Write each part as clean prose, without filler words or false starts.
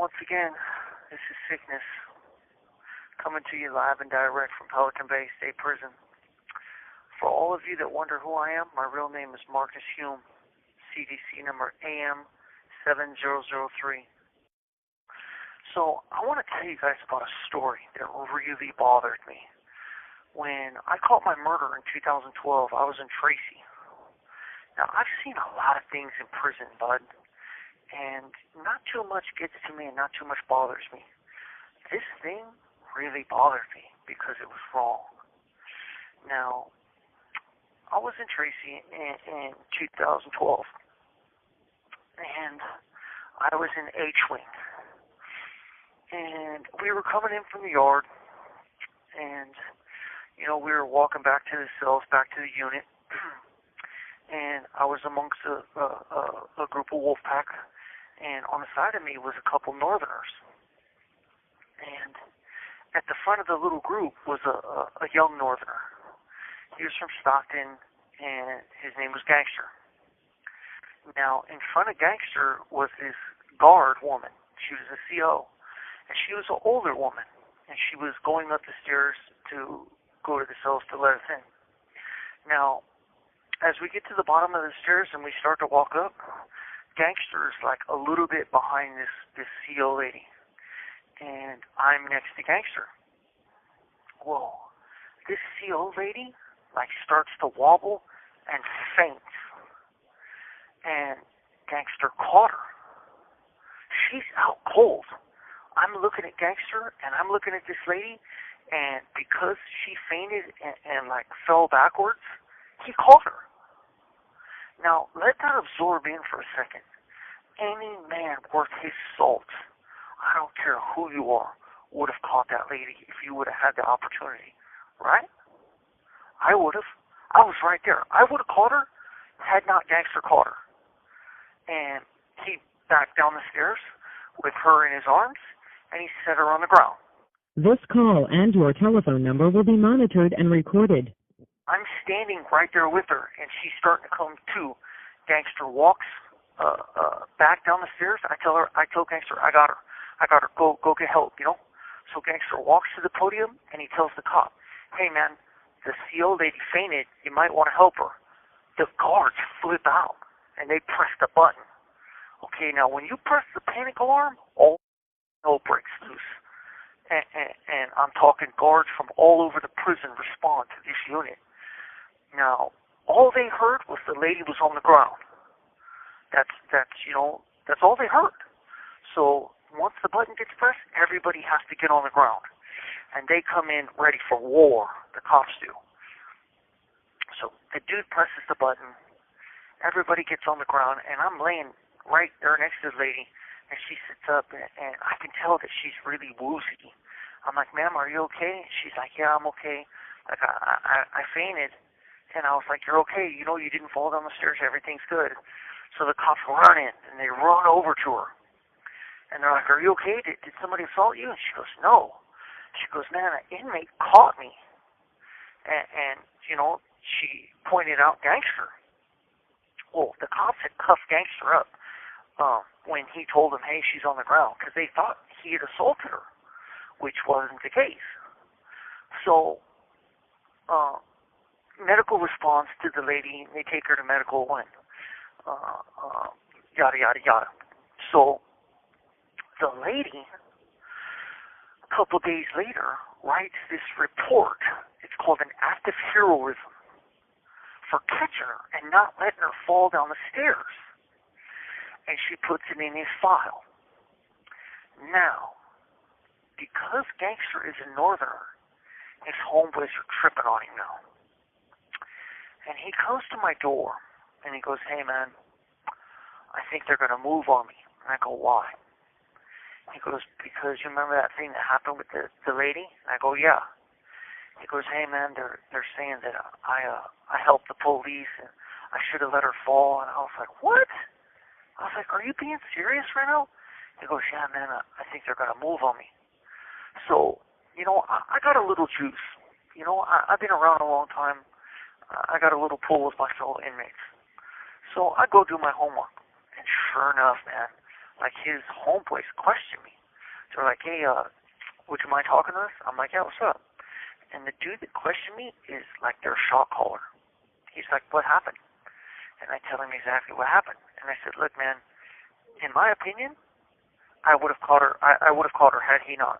Once again, this is Sickness, coming to you live and direct from Pelican Bay State Prison. For all of you that wonder who I am, my real name is Marcus Hume, CDC number AM7003. So I want to tell you guys about a story that really bothered me. When I caught my murder in 2012, I was in Tracy. Now, I've seen a lot of things in prison, bud, and not too much gets to me and not too much bothers me. This thing really bothered me because it was wrong. Now, I was in Tracy in 2012, and I was in H-Wing. And we were coming in from the yard, and, we were walking back to the cells, back to the unit, and I was amongst a group of wolf pack, and on the side of me was a couple northerners. And at the front of the little group was a young northerner. He was from Stockton, and his name was Gangsta. Now, in front of Gangsta was this guard woman. She was a CO, and she was an older woman, and she was going up the stairs to go to the cells to let us in. Now, as we get to the bottom of the stairs and we start to walk up, Gangsta's like a little bit behind this CO lady, and I'm next to Gangsta. Well, this CO lady starts to wobble and faints, and Gangsta caught her. She's out cold. I'm looking at Gangsta and I'm looking at this lady, and because she fainted and fell backwards, he caught her. Now, let that absorb in for a second. Any man worth his salt, I don't care who you are, would have caught that lady if you would have had the opportunity, right? I would have. I was right there. I would have caught her had not Gangsta caught her. And he backed down the stairs with her in his arms, and he set her on the ground. This call and your telephone number will be monitored and recorded. I'm standing right there with her, and she's starting to come to. Gangsta walks back down the stairs. I tell Gangsta, I got her. Go get help, So Gangsta walks to the podium, and he tells the cop, hey, man, the CO lady fainted. You might want to help her. The guards flip out, and they press the button. Okay, now when you press the panic alarm, all hell breaks loose. And I'm talking guards from all over the prison respond to this unit. Now, all they heard was the lady was on the ground. That's all they heard. So once the button gets pressed, everybody has to get on the ground. And they come in ready for war, the cops do. So the dude presses the button, everybody gets on the ground, and I'm laying right there next to the lady, and she sits up, and I can tell that she's really woozy. I'm like, ma'am, are you okay? She's like, yeah, I'm okay. I fainted. And I was like, you're okay. You didn't fall down the stairs. Everything's good. So the cops run in, and they run over to her. And they're like, are you okay? Did somebody assault you? And she goes, no. She goes, man, an inmate caught me. And she pointed out Gangsta. Well, the cops had cuffed Gangsta up when he told them, hey, she's on the ground, because they thought he had assaulted her, which wasn't the case. So, medical response to the lady, they take her to medical one, yada, yada, yada. So, the lady, a couple of days later, writes this report. It's called an act of heroism for catching her and not letting her fall down the stairs. And she puts it in his file. Now, because Gangsta is a northerner, his homeboys are tripping on him now. And he comes to my door, and he goes, hey, man, I think they're going to move on me. And I go, why? He goes, because you remember that thing that happened with the lady? And I go, yeah. He goes, hey, man, they're saying that I helped the police, and I should have let her fall. And I was like, what? I was like, are you being serious right now? He goes, yeah, man, I think they're going to move on me. So, I got a little juice. I've been around a long time. I got a little pull with my fellow inmates. So I go do my homework. And sure enough, man, like his homeboys questioned me. They're like, hey, would you mind talking to us? I'm like, yeah, what's up? And the dude that questioned me is like their shot caller. He's like, what happened? And I tell him exactly what happened. And I said, look, man, in my opinion, I would have caught her. I would have caught her had he not.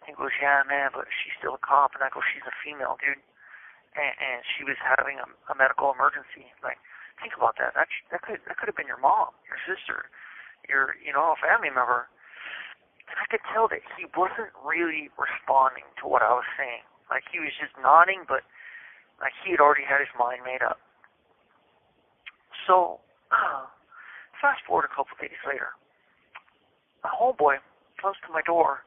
He goes, yeah, man, but she's still a cop. And I go, she's a female, dude. And she was having a medical emergency. Like, think about that. That could have been your mom, your sister, your a family member. And I could tell that he wasn't really responding to what I was saying. Like, he was just nodding, but like he had already had his mind made up. So, fast forward a couple of days later, a homeboy comes to my door,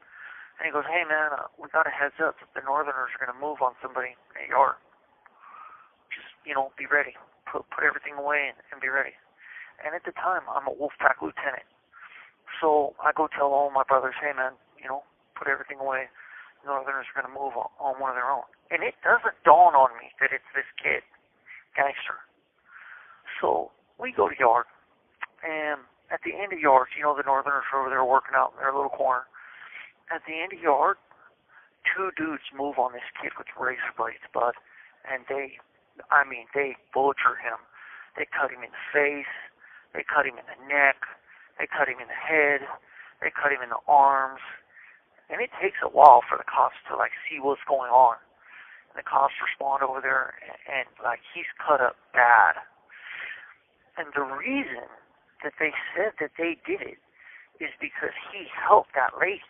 and he goes, hey, man, we got a heads up that the Northerners are going to move on somebody in the yard. Just, be ready. Put everything away and be ready. And at the time, I'm a Wolfpack lieutenant. So I go tell all my brothers, hey, man, put everything away. Northerners are going to move on one of their own. And it doesn't dawn on me that it's this kid, Gangster. So we go to yard, and at the end of yard, the Northerners are over there working out in their little corner. At the end of yard, two dudes move on this kid with razor blades, bud, and they butcher him. They cut him in the face, they cut him in the neck, they cut him in the head, they cut him in the arms. And it takes a while for the cops to, see what's going on. And the cops respond over there, and he's cut up bad. And the reason that they said that they did it is because he helped that lady.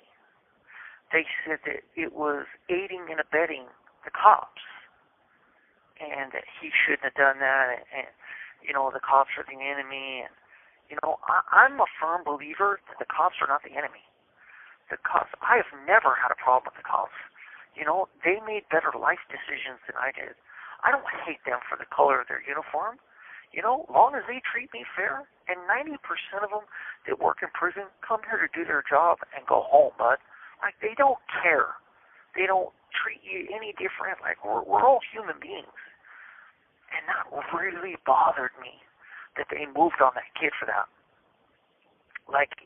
They said that it was aiding and abetting the cops, and that he shouldn't have done that, and the cops are the enemy. And, I'm a firm believer that the cops are not the enemy. The cops, I have never had a problem with the cops. They made better life decisions than I did. I don't hate them for the color of their uniform. Long as they treat me fair, and 90% of them that work in prison come here to do their job and go home, bud. They don't care. They don't treat you any different. We're all human beings. And that really bothered me that they moved on that kid for that.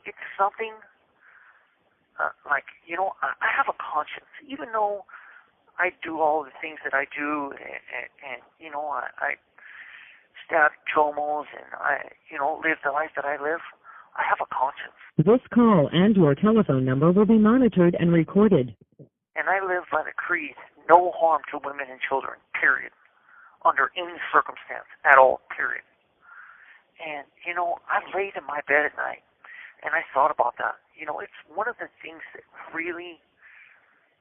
It's something... I have a conscience, even though I do all the things that I do, and I stab chomos, and I live the life that I live. I have a conscience. This call and your telephone number will be monitored and recorded. And I live by the creed, no harm to women and children, period, under any circumstance at all, period. And, I laid in my bed at night, and I thought about that. It's one of the things that really,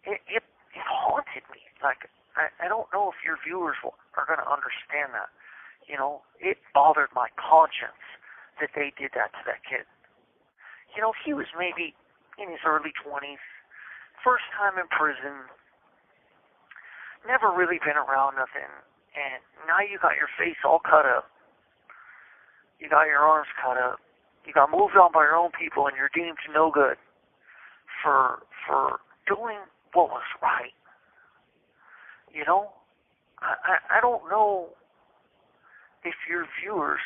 it haunted me. I don't know if your viewers are going to understand that. It bothered my conscience that they did that to that kid. He was maybe in his early 20s, first time in prison, never really been around nothing, and now you got your face all cut up. You got your arms cut up. You got moved on by your own people, and you're deemed no good for doing what was right. I don't know if your viewers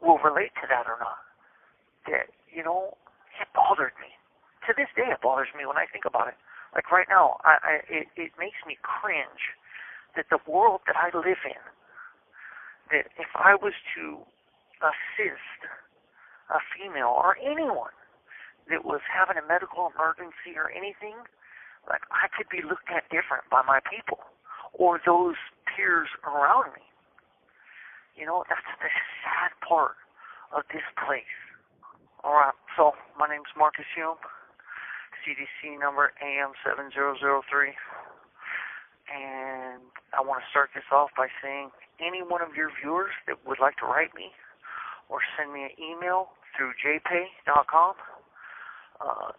will relate to that or not. That, it bothered me. To this day, it bothers me when I think about it. Right now, it makes me cringe that the world that I live in, that if I was to assist a female or anyone that was having a medical emergency or anything, I could be looked at different by my people or those peers around me. That's the sad part of this place. All right, so my name's Marcus Hume, CDC number AM7003, and I want to start this off by saying any one of your viewers that would like to write me or send me an email through jpay.com,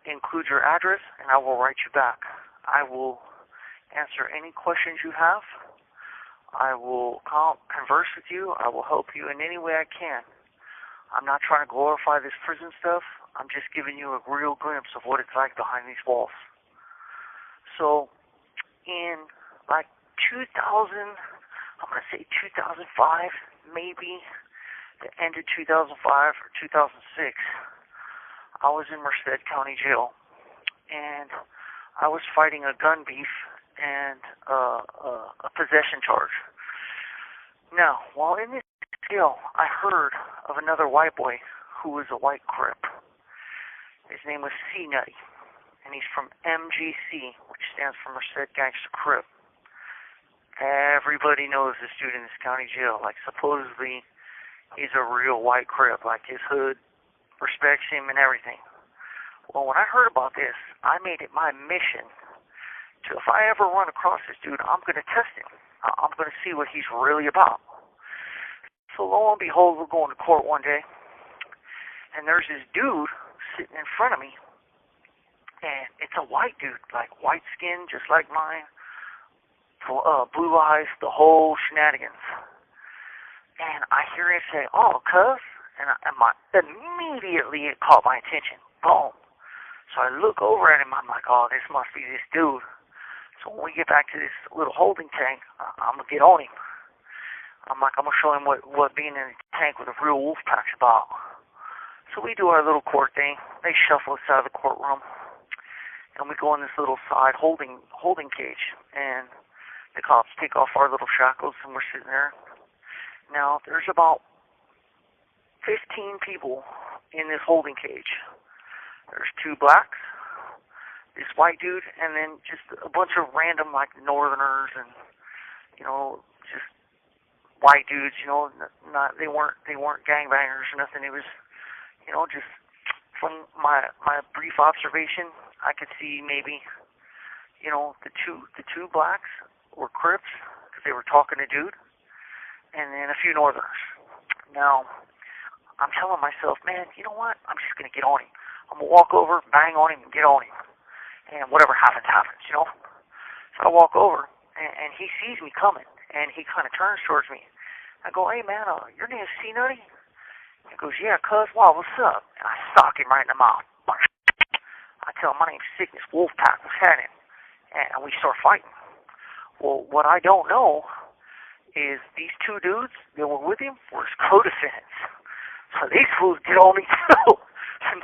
include your address, and I will write you back. I will answer any questions you have. I will converse with you. I will help you in any way I can. I'm not trying to glorify this prison stuff. I'm just giving you a real glimpse of what it's like behind these walls. So, in 2000, I'm going to say 2005, maybe the end of 2005 or 2006, I was in Merced County Jail, and I was fighting a gun beef and a possession charge. Now, while in this jail, I heard of another white boy who was a white crip. His name was C Nutty, and he's from MGC, which stands for Merced Gangsta Crip. Everybody knows this dude in this county jail. Like, supposedly, he's a real white crip. Like, his hood respects him and everything. Well, when I heard about this, I made it my mission to, if I ever run across this dude, I'm going to test him. I'm going to see what he's really about. So lo and behold, we're going to court one day, and there's this dude sitting in front of me, and it's a white dude, like white skin, just like mine, blue eyes, the whole shenanigans. And I hear him say, "Oh, cuz," and immediately it caught my attention. Boom. So I look over at him. I'm like, "Oh, this must be this dude." So when we get back to this little holding tank, I'm gonna get on him. I'm gonna show him what being in a tank with a real wolf pack's about. So we do our little court thing. They shuffle us out of the courtroom, and we go in this little side holding cage, and the cops take off our little shackles, and we're sitting there. Now, there's about 15 people in this holding cage. There's 2 blacks, this white dude, and then just a bunch of random, like, northerners and, just white dudes, not they weren't gangbangers or nothing. It was, just from my brief observation, I could see maybe, the two blacks were Crips because they were talking to dude, and then a few northerners. Now, I'm telling myself, man, you know what? I'm just gonna get on him. I'm gonna walk over, bang on him, and get on him, and whatever happens, happens, So I walk over, and he sees me coming, and he kind of turns towards me. I go, "Hey, man, your name is C Nutty?" He goes, "Yeah, cuz, wow, what's up?" And I sock him right in the mouth. I tell him, "My name's Sickness Wolfpack, what's happening?" And we start fighting. Well, what I don't know is these 2 dudes that were with him were his co-defendants. So these fools get on me too. And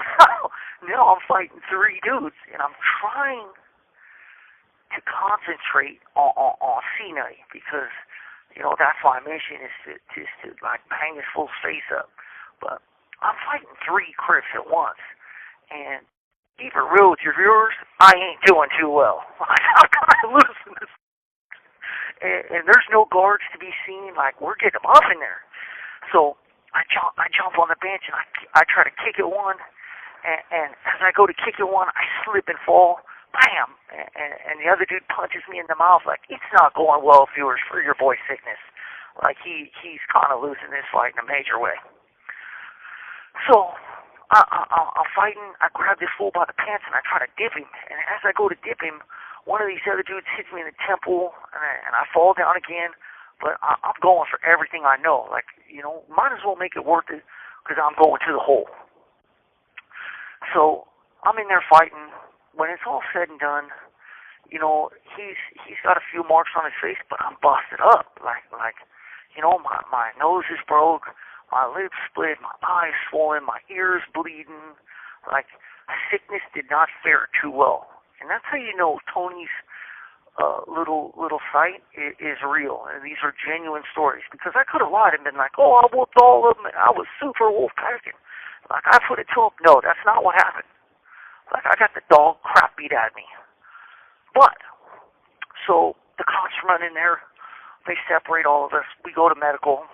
now I'm fighting 3 dudes, and I'm trying to concentrate on C Nutty because, that's my mission is to like bang his full face up. But I'm fighting 3 Crips at once, and keep it real with your viewers, I ain't doing too well. I'm kind of losing this. And there's no guards to be seen. Like, we're getting them off in there. So I jump on the bench, and I try to kick it one. And as I go to kick it one, I slip and fall. Bam! And the other dude punches me in the mouth. Like, it's not going well, viewers, for your boy Sickness. Like, he's kind of losing this fight in a major way. So I'm fighting. I grab this fool by the pants, and I try to dip him. And as I go to dip him, one of these other dudes hits me in the temple, and I fall down again. But I'm going for everything I know. Like, might as well make it worth it because I'm going to the hole. So I'm in there fighting. When it's all said and done, he's got a few marks on his face, but I'm busted up. Like my nose is broke, my lips split, my eyes swollen, my ears bleeding. Like, Sickness did not fare too well. And that's how you know Tony's little site is real, and these are genuine stories. Because I could have lied and been like, "Oh, I whooped all of them, and I was super wolf packing." Like, I put it to him, no, that's not what happened. Like, I got the dog crap beat at me. But, so the cops run in there, they separate all of us, we go to medical.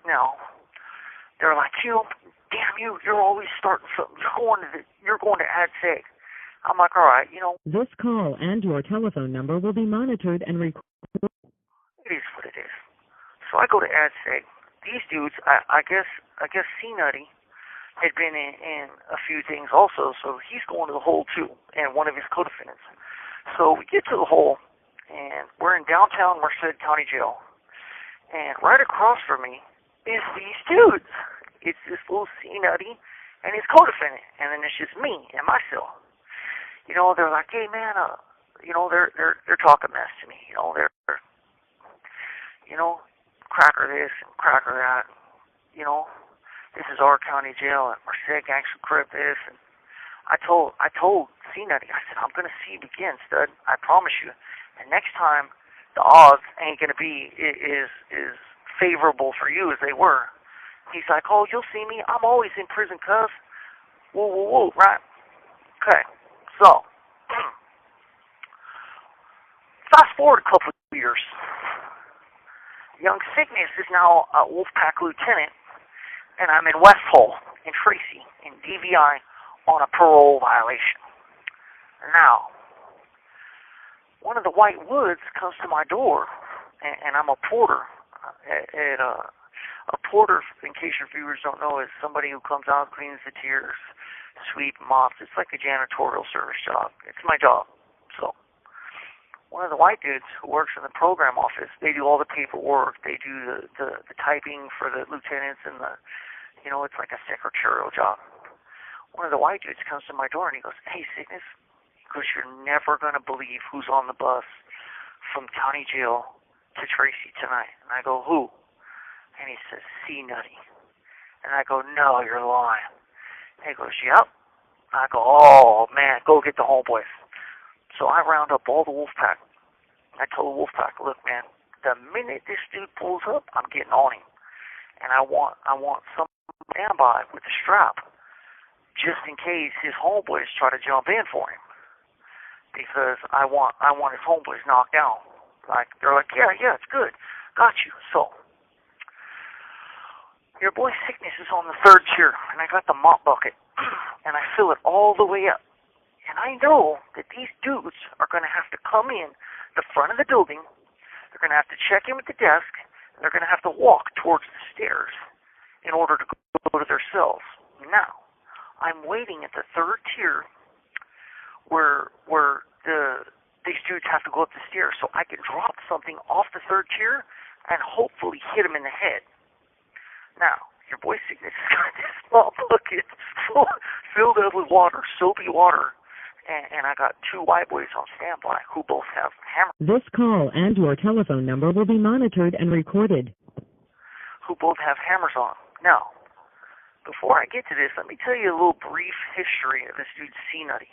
Now, they're like, damn you, you're always starting something. You're going to add seg. I'm like, all right, This call and your telephone number will be monitored and recorded. It is what it is. So I go to add seg. These dudes, I guess C Nutty had been in a few things also, so he's going to the hole too, and one of his co-defendants. So we get to the hole, and we're in downtown Merced County Jail, and right across from me is these dudes. It's this little C Nutty and his co-defendant, and then it's just me and my cell. They're like, "Hey man, they're talking mess to me. They're cracker this and cracker that. This is our county jail, and Merced Gangsta Crip this, and I told C Nutty, I said, I'm gonna see you again, stud. I promise you. And next time, the odds ain't gonna be is favorable for you as they were. He's like, oh, you'll see me. I'm always in prison, cuz. Woo, woo, woo, right? Okay. So, fast forward a couple of years. Young Cygnus is now a Wolfpack lieutenant, and I'm in West Hall in Tracy in DVI on a parole violation. Now, one of the White Woods comes to my door, and I'm a porter. A porter, in case your viewers don't know, is somebody who comes out, cleans the tiers, sweep, mops. It's like a janitorial service job. It's my job. So, one of the white dudes who works in the program office, they do all the paperwork. They do the typing for the lieutenants and it's like a secretarial job. One of the white dudes comes to my door and he goes, hey, Cygnus, because you're never going to believe who's on the bus from county jail to Tracy tonight. And I go, who? And he says, C Nutty. And I go, no, you're lying. And he goes, yep. I go, oh, man, go get the homeboys. So I round up all the Wolfpack. I told the Wolfpack, look, man, the minute this dude pulls up, I'm getting on him. And I want some standby with the strap just in case his homeboys try to jump in for him. Because I want his homeboys knocked down. Like, they're like, yeah, it's good. Got you. So, your boy Sickness is on the third tier, and I got the mop bucket, and I fill it all the way up. And I know that these dudes are going to have to come in the front of the building, they're going to have to check in with the desk, and they're going to have to walk towards the stairs in order to go to their cells. Now, I'm waiting at the third tier where these dudes have to go up the stairs so I can drop something off the third tier and hopefully hit them in the head. Now, your boy Cygnus has got this small bucket filled up with water, soapy water, and I got two white boys on standby who both have hammers. This call and your telephone number will be monitored and recorded. Who both have hammers on. Now, before I get to this, let me tell you a little brief history of this dude C Nutty.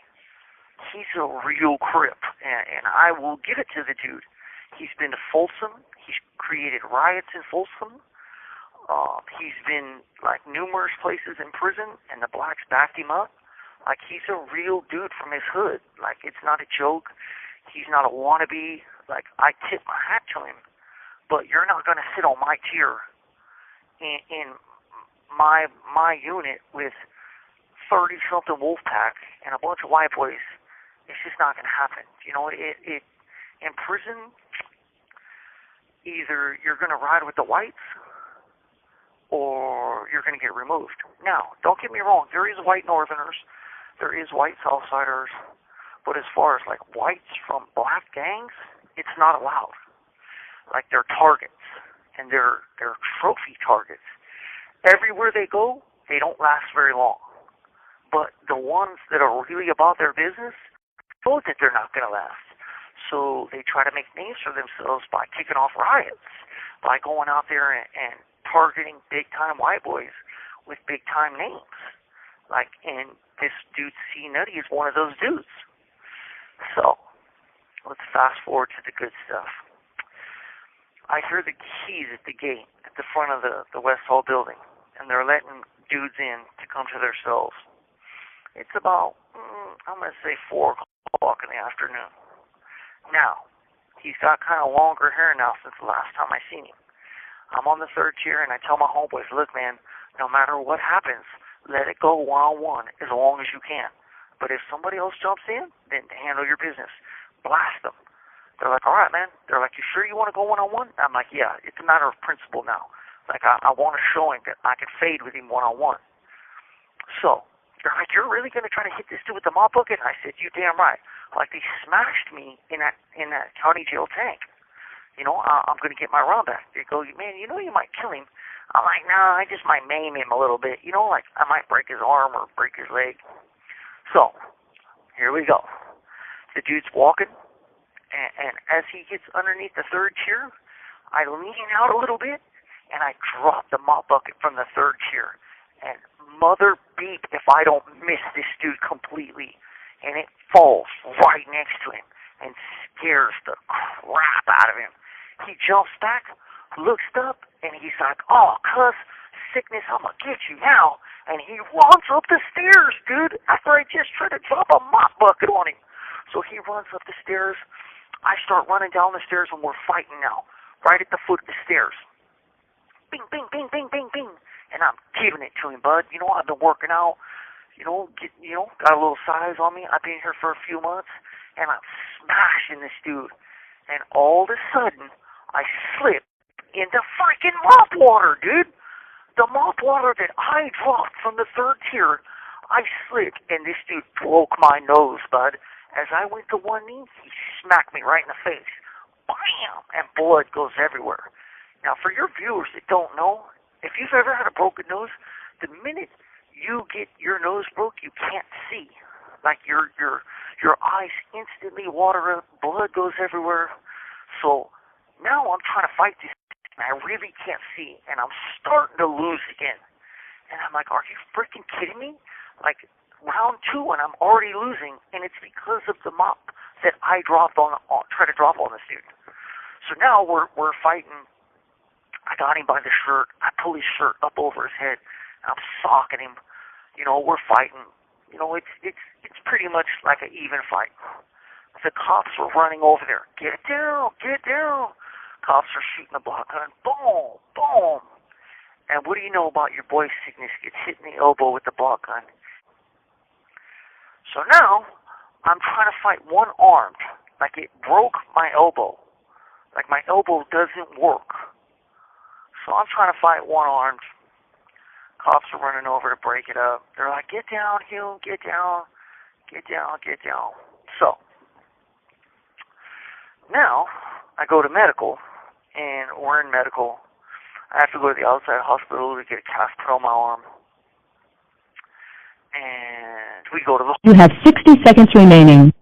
He's a real crip, and I will give it to the dude. He's been to Folsom. He's created riots in Folsom. He's been, like, numerous places in prison, and the blacks backed him up. Like, he's a real dude from his hood. Like, it's not a joke. He's not a wannabe. Like, I tip my hat to him. But you're not going to sit on my tier in my unit with 30-something Wolfpack and a bunch of white boys. It's just not going to happen. You know, in prison, either you're going to ride with the whites or you're going to get removed. Now, don't get me wrong. There is white Northerners. There is white Southsiders. But as far as, like, whites from black gangs, it's not allowed. Like, they're targets. And they're trophy targets. Everywhere they go, they don't last very long. But the ones that are really about their business know that they're not going to last. So they try to make names for themselves by kicking off riots, by going out there and targeting big-time white boys with big-time names. Like, and this dude C Nutty is one of those dudes. So, let's fast forward to the good stuff. I hear the keys at the gate at the front of the West Hall building, and they're letting dudes in to come to their cells. It's about, I'm going to say 4 o'clock in the afternoon. Now, he's got kind of longer hair now since the last time I seen him. I'm on the third tier, and I tell my homeboys, look, man, no matter what happens, let it go one-on-one as long as you can. But if somebody else jumps in, then handle your business. Blast them. They're like, all right, man. They're like, you sure you want to go one-on-one? I'm like, yeah, it's a matter of principle now. Like, I want to show him that I can fade with him one-on-one. So, they're like, you're really going to try to hit this dude with the mop bucket? I said, you damn right. Like, they smashed me in that county jail tank. You know, I'm going to get my run back. They go, man, you know you might kill him. I'm like, nah, I just might maim him a little bit. You know, like, I might break his arm or break his leg. So, here we go. The dude's walking, and as he gets underneath the third tier, I lean out a little bit, and I drop the mop bucket from the third tier. And mother beep if I don't miss this dude completely. jumps back, looks up, and he's like, "Oh, cuz, sickness, I'm gonna get you now." And he runs up the stairs, dude, after I just tried to drop a mop bucket on him. So he runs up the stairs. I start running down the stairs, and we're fighting now, right at the foot of the stairs. Bing, bing, bing, bing, bing, bing. And I'm giving it to him, bud. You know, I've been working out. Got a little size on me. I've been here for a few months, and I'm smashing this dude. And all of a sudden, I slip into freaking mop water, dude. The mop water that I dropped from the third tier, I slipped, and this dude broke my nose, bud. As I went to one knee, he smacked me right in the face. Bam! And blood goes everywhere. Now, for your viewers that don't know, if you've ever had a broken nose, the minute you get your nose broke, you can't see. Like your eyes instantly water up, blood goes everywhere. So now I'm trying to fight this, and I really can't see, and I'm starting to lose again. And I'm like, are you freaking kidding me? Like round 2, and I'm already losing, and it's because of the mop that I dropped tried to drop on this dude. So now we're fighting. I got him by the shirt. I pull his shirt up over his head. I'm socking him. We're fighting. It's pretty much like an even fight. The cops are running over there. Get down, get down. Cops are shooting a block gun. Boom, boom. And what do you know about your boy Sickness gets hit in the elbow with the block gun? So now I'm trying to fight one-armed. Like it broke my elbow. Like my elbow doesn't work. So I'm trying to fight one-armed. Cops are running over to break it up. They're like, get down, Hugh, get down, get down, get down. So now I go to medical, and we're in medical. I have to go to the outside hospital to get a cast put on my arm. And we go to the... You have 60 seconds remaining.